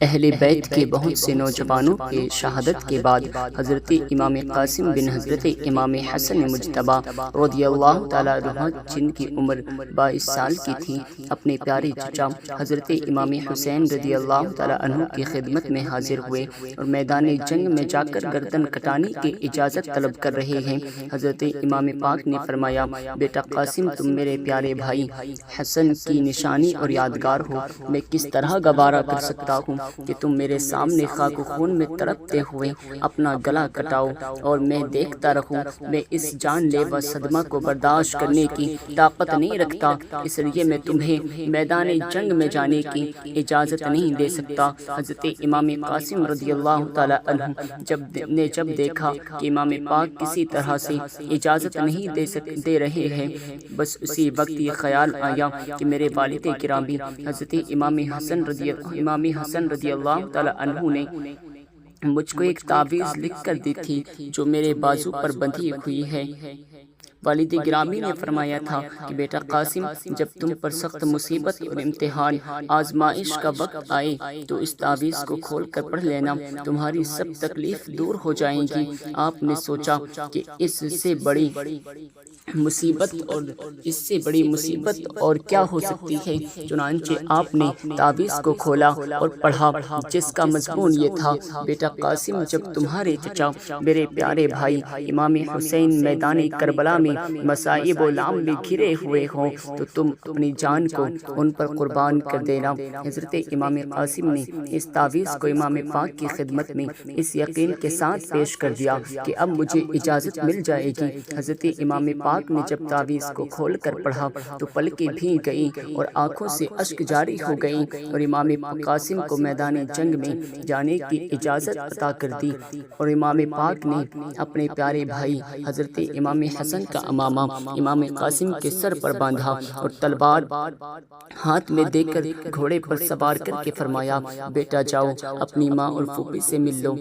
اہل بیت کے بہت سے نوجوانوں کے شہادت کے بعد حضرت امام قاسم بن حضرت امام حسن مجتبیٰ رضی اللہ تعالیٰ عنہ جن کی عمر 22 سال کی تھی، اپنے پیارے چچا حضرت امام حسین رضی اللہ تعالیٰ عنہ کی خدمت میں حاضر ہوئے اور میدان جنگ میں جا کر گردن کٹانے کی اجازت طلب کر رہے ہیں۔ حضرت امام پاک نے فرمایا، بیٹا قاسم، تم میرے پیارے بھائی حسن کی نشانی اور یادگار ہو، میں کس طرح گوارا کر سکتا ہوں کہ تم میرے سامنے خاک و خون میں تڑپتے ہوئے اپنا گلا کٹاؤ اور میں دیکھتا رہوں۔ میں اس جان لیوا صدمہ کو برداشت کرنے کی طاقت نہیں رکھتا، اس لیے میں تمہیں میدان جنگ میں جانے کی اجازت نہیں دے سکتا۔ حضرت امام قاسم رضی اللہ تعالیٰ عنہ جب دیکھا کہ امام پاک کسی طرح سے اجازت نہیں دے رہے ہیں، بس اسی وقت یہ خیال آیا کہ میرے والد گرامی حضرت امام حسن رضی اللہ تعالیٰ عنہ نے مجھ کو ایک تعویذ لکھ کر دی تھی جو میرے بازو پر بندھی ہوئی ہے۔ والد گرامی نے فرمایا تھا کہ بیٹا قاسم، جب تم پر سخت مصیبت اور امتحان آزمائش کا وقت آئے تو اس تعویذ کو کھول کر پڑھ لینا، تمہاری سب تکلیف دور ہو جائیں گی۔ آپ نے سوچا کہ اس سے بڑی مصیبت اور کیا ہو سکتی ہے، چنانچہ آپ نے تعویذ کو کھولا اور پڑھا، جس کا مضمون یہ تھا، بیٹا قاسم، جب تمہارے چچا میرے پیارے بھائی امام حسین میدان کربلا میں مصائب و لام میں گھرے ہوئے ہوں تو تم اپنی جان کو ان پر قربان کر دینا۔ حضرت امام قاسم نے اس تعویذ کو امام پاک کی خدمت میں اس یقین کے ساتھ پیش کر دیا کہ اب مجھے اجازت مل جائے گی۔ حضرت امام پاک نے جب تعویذ کو کھول کر پڑھا تو پلکیں بھیگ گئیں اور آنکھوں سے اشک جاری ہو گئیں اور امام قاسم کو میدان جنگ میں جانے کی اجازت عطا کر دی، اور امام پاک نے اپنے پیارے بھائی حضرت امام حسن کا امامہ امام قاسم کے سر پر باندھا اور تلوار ہاتھ میں دے کر گھوڑے پر سوار کر کے فرمایا، بیٹا جاؤ اپنی ماں اور پھوپھی سے مل لو۔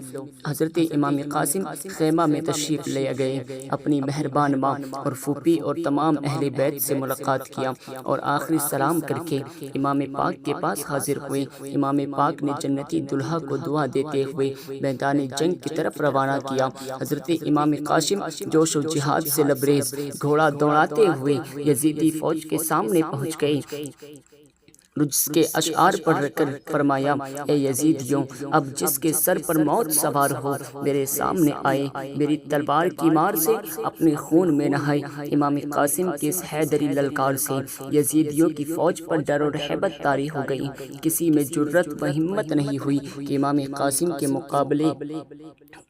حضرت امام قاسم خیمہ میں تشریف لے گئے، اپنی مہربان ماں اور پھوپھی اور تمام اہل بیت سے ملاقات کیا اور آخری سلام کر کے امام پاک کے پاس حاضر ہوئے۔ امام پاک نے جنتی دلہا کو دعا دیتے ہوئے میدان جنگ کی طرف روانہ کیا۔ حضرت امام قاسم جوش و جہاد سے لبریز گھوڑا دوڑاتے ہوئے یزیدی فوج کے سامنے پہنچ گئے۔ رجز کے اشعار پڑھ کر فرمایا، اے یزیدیوں، اب جس کے سر پر موت سوار ہو میرے سامنے آئے، میری تلوار کی مار سے اپنے خون میں نہائے۔ امام قاسم کے اس حیدری للکار سے یزیدیوں کی فوج پر ڈر و رہبت طاری ہو گئی، کسی میں جرأت و ہمت نہیں ہوئی کہ امام قاسم کے مقابلے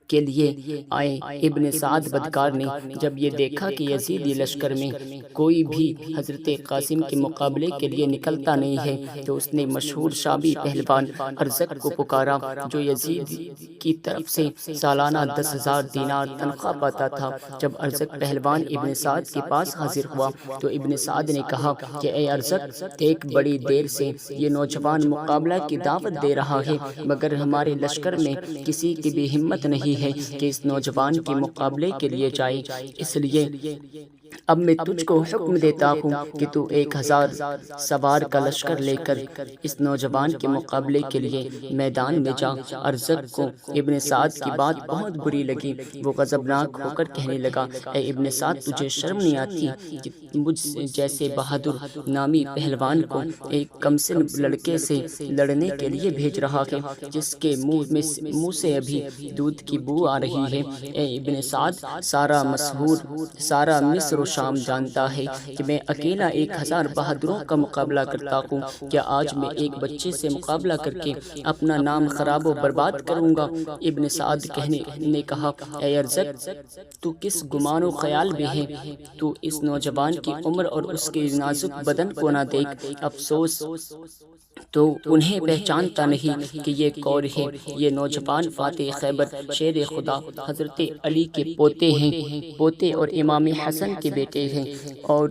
کے لیے آئے۔ ابن سعد بدکار نے جب یہ دیکھا کہ یزیدی لشکر میں کوئی بھی حضرت قاسم کے مقابلے کے لیے نکلتا نہیں ہے تو اس نے مشہور شامی پہلوان ارزق کو پکارا جو یزید کی طرف سے سالانہ 10,000 دینار تنخواہ پاتا تھا۔ جب ارزق پہلوان ابن سعد کے پاس حاضر ہوا تو ابن سعد نے کہا کہ اے ارزق، ایک بڑی دیر سے یہ نوجوان مقابلہ کی دعوت دے رہا ہے، مگر ہمارے لشکر میں کسی کی بھی ہمت نہیں ہے کہ اس نوجوان کے مقابلے کے لیے جائے، اس لیے اب میں تجھ کو حکم دیتا ہوں کہ تو 1000 سوار کا لشکر لے کر اس نوجوان کے مقابلے کے لیے میدان میں جا۔ ارزق کو ابن سعد کی بات بہت بری لگی، وہ غضبناک ہو کر کہنے لگا، اے ابن سعد، تجھے شرم نہیں آتی کہ مجھ جیسے بہادر نامی پہلوان کو ایک کمسن لڑکے سے لڑنے کے لیے بھیج رہا ہے جس کے منہ سے ابھی دودھ کی بو آ رہی ہے؟ اے ابن سعد، سارا مصر و شام جانتا ہے کہ میں اکیلا 1000 بہادروں کا مقابلہ کرتا ہوں، کیا آج میں ایک بچے سے مقابلہ کر کے اپنا نام خراب و برباد کروں گا؟ ابن سعد نے کہا، اے ارزق، تو کس گمان و خیال میں ہے؟ تو اس نوجوان کی عمر اور اس کے نازک بدن کو نہ دیکھ، افسوس تو انہیں پہچانتا نہیں کہ یہ کون ہے؟ یہ نوجوان فاتح خیبر، شیر خدا، حضرت علی کے پوتے ہیں، اور امام حسن کے کے بیٹے ہیں اور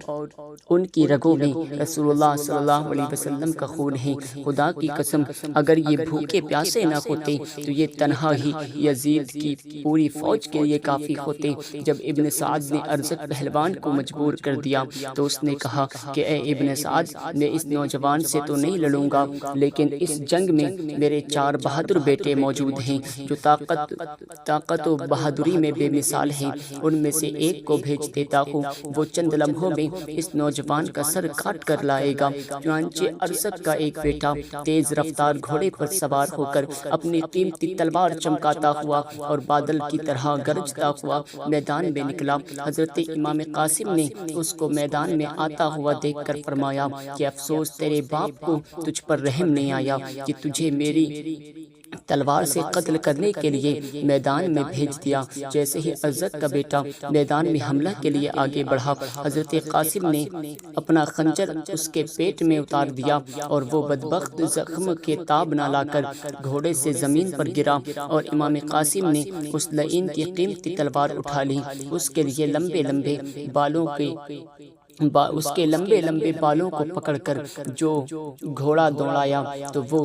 ان کی رگوں میں رسول اللہ صلی اللہ علیہ وسلم کا خون ہے۔ خدا کی قسم اگر یہ بھوکے پیاسے نہ ہوتے تو یہ تنہا ہی یزید کی پوری فوج کے لیے کافی ہوتے۔ جب ابن سعد نے ارزق پہلوان کو مجبور کر دیا تو اس نے کہا کہ اے ابن سعد، میں اس نوجوان سے تو نہیں لڑوں گا، لیکن اس جنگ میں میرے 4 بہادر بیٹے موجود ہیں جو طاقت و بہادری میں بے مثال ہیں۔ ان میں سے ایک کو بھیج دیتا ہوں، وہ چند لمحوں میں اس نوجوان کا سر کاٹ کر لائے گا۔ چنانچہ ارزق کا ایک بیٹا تیز رفتار گھوڑے پر سوار ہو کر اپنی قیمتی تلوار چمکاتا ہوا اور بادل کی طرح گرجتا ہوا میدان میں نکلا۔ حضرت امام قاسم نے اس کو میدان میں آتا ہوا دیکھ کر فرمایا کہ افسوس تیرے باپ کو تجھ پر رحم نہیں آیا کہ تجھے میری تلوار سے قتل کرنے کے لیے میدان میں بھیج دیا۔ جیسے ہی ارزق کا بیٹا میدان میں حملہ کے لیے آگے بڑھا، حضرت قاسم نے اپنا خنجر اس کے پیٹ میں اتار دیا اور وہ بدبخت زخم کے تاب نہ لا کر گھوڑے سے زمین پر گرا، اور امام قاسم نے اس لعین کی قیمتی تلوار اٹھا لی۔ اس کے لیے لمبے لمبے بالوں کو پکڑ کر جو گھوڑا دوڑایا تو وہ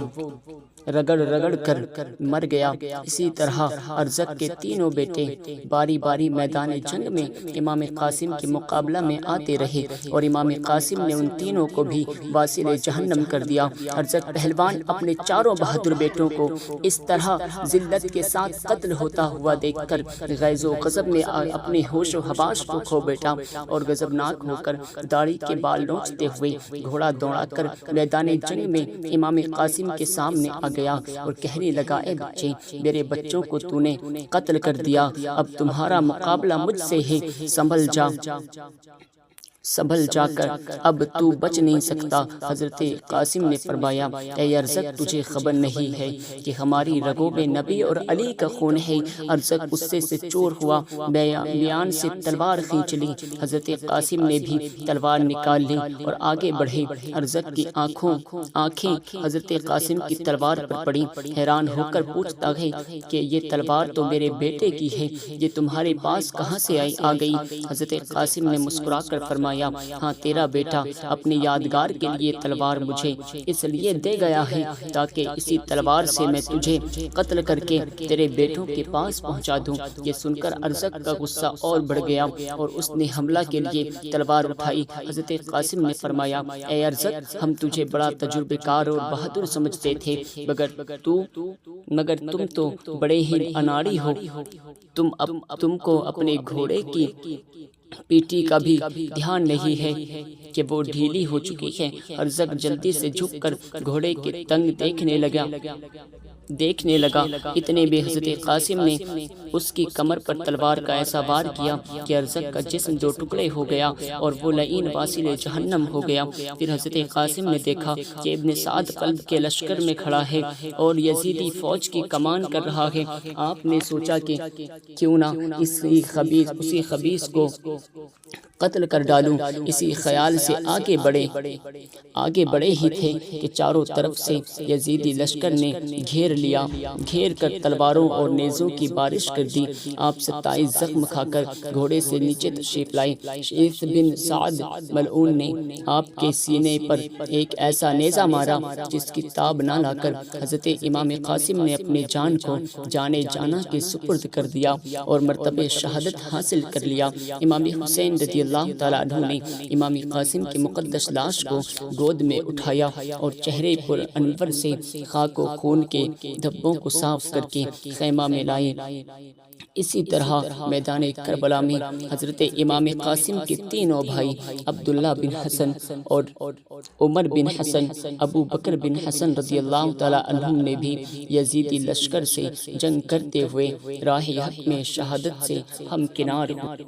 رگڑ رگڑ کر مر گیا۔ اسی طرح ارزق کے تینوں بیٹے باری باری میدان جنگ میں امام قاسم کے مقابلہ میں آتے رہے اور امام قاسم نے ان تینوں کو بھی واصل جہنم کر دیا۔ ارزق پہلوان اپنے 4 بہادر بیٹوں کو اس طرح ذلت کے ساتھ قتل ہوتا ہوا دیکھ کر غیظ و غضب میں اپنے ہوش و حواس کو کھو بیٹھا اور غضبناک ہو کر داڑھی کے بال نوچتے ہوئے گھوڑا دوڑا کر میدان جنگ میں امام قاسم کے سامنے آ گیا اور کہنے لگا، اے بچے، میرے بچوں کو تو نے قتل کر دیا، اب تمہارا مقابلہ مجھ سے ہے، سنبھل جا کر اب تو بچ نہیں سکتا۔ حضرت قاسم نے فرمایا، اے ارزق، تجھے خبر نہیں ہے کہ ہماری رگوں میں نبی اور علی کا خون ہے۔ ارزق غصے سے چور ہوا، میان سے تلوار کھینچ لی۔ حضرت قاسم نے بھی تلوار نکال لی اور آگے بڑھے۔ ارزق کی آنکھیں حضرت قاسم کی تلوار پر پڑی، حیران ہو کر پوچھتا ہے کہ یہ تلوار تو میرے بیٹے کی ہے، یہ تمہارے پاس کہاں سے آ گئی؟ حضرت قاسم نے مسکرا کر فرمایا، ہاں، تیرا بیٹا اپنی یادگار کے لیے تلوار مجھے اس لیے دے گیا ہے تاکہ اسی تلوار سے میں تجھے قتل کر کے تیرے بیٹوں کے پاس پہنچا دوں۔ یہ سن کر ارزق کا غصہ اور بڑھ گیا اور اس نے حملہ کے لیے تلوار اٹھائی۔ حضرت قاسم نے فرمایا، اے ارزق، ہم تجھے بڑا تجربے کار اور بہادر سمجھتے تھے، مگر تم تو بڑے ہی اناڑی ہو۔ تم کو اپنے گھوڑے کی پیٹھی کا بھی دھیان نہیں ہے کہ وہ ڈھیلی ہو چکی ہے۔ ارزق جلدی سے جھک کر گھوڑے کے تنگ دیکھنے لگا۔ اتنے میں حضرت قاسم نے اس کی کمر پر تلوار کا ایسا وار کیا کہ ارزق کا جسم 2 ٹکڑے ہو گیا اور وہ لعین واصل جہنم ہو گیا۔ پھر حضرت قاسم نے دیکھا کہ ابن سعد قلب کے لشکر میں کھڑا ہے اور یزیدی فوج کی کمان کر رہا ہے۔ آپ نے سوچا کہ کیوں نہ اسی خبیث کو قتل کر ڈالوں۔ اسی خیال سے آگے بڑھے ہی تھے کہ چاروں طرف سے یزیدی لشکر نے گھیر کر تلواروں اور نیزوں کی بارش کر دی۔ آپ 27 زخم کھا کر گھوڑے سے نیچے تشریف لائے۔ شیخ بن سعد ملعون نے آپ کے سینے پر ایک ایسا نیزہ مارا جس کی تاب نہ لا کر حضرت امام قاسم نے اپنے جان کو جانے جانا کے سپرد کر دیا اور مرتبہ شہادت حاصل کر لیا۔ امام حسین رضی اللہ تعالیٰ عنہ نے امام قاسم کی مقدس لاش کو گود میں اٹھایا اور چہرے پر انور سے خاک و خون کے دھبوں کو صاف کر کے خیمہ میں لائے۔ اسی طرح میدان کربلا میں حضرت امام قاسم کے تینوں بھائی عبداللہ بن حسن اور عمر بن حسن، ابو بکر بن حسن رضی اللہ تعالیٰ عنہم نے بھی یزیدی لشکر سے جنگ کرتے ہوئے راہ حق میں شہادت سے ہمکنار ہوئے۔